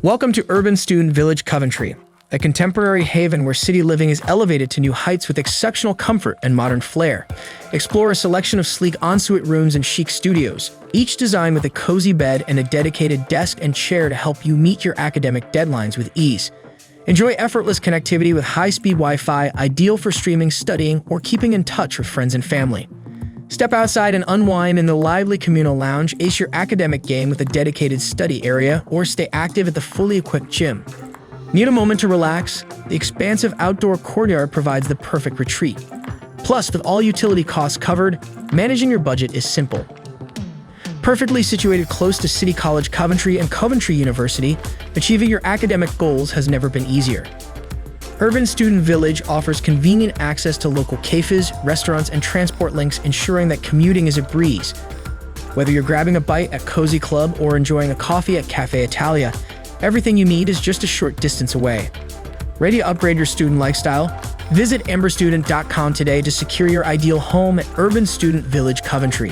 Welcome to Urban Student Village Coventry, a contemporary haven where city living is elevated to new heights with exceptional comfort and modern flair. Explore a selection of sleek ensuite rooms and chic studios, each designed with a cozy bed and a dedicated desk and chair to help you meet your academic deadlines with ease. Enjoy effortless connectivity with high-speed Wi-Fi, ideal for streaming, studying, or keeping in touch with friends and family. Step outside and unwind in the lively communal lounge, ace your academic game with a dedicated study area, or stay active at the fully equipped gym. Need a moment to relax? The expansive outdoor courtyard provides the perfect retreat. Plus, with all utility costs covered, managing your budget is simple. Perfectly situated close to City College Coventry and Coventry University, achieving your academic goals has never been easier. Urban Student Village offers convenient access to local cafes, restaurants, and transport links, ensuring that commuting is a breeze. Whether you're grabbing a bite at Cozy Club or enjoying a coffee at Cafe Italia, everything you need is just a short distance away. Ready to upgrade your student lifestyle? Visit amberstudent.com today to secure your ideal home at Urban Student Village Coventry.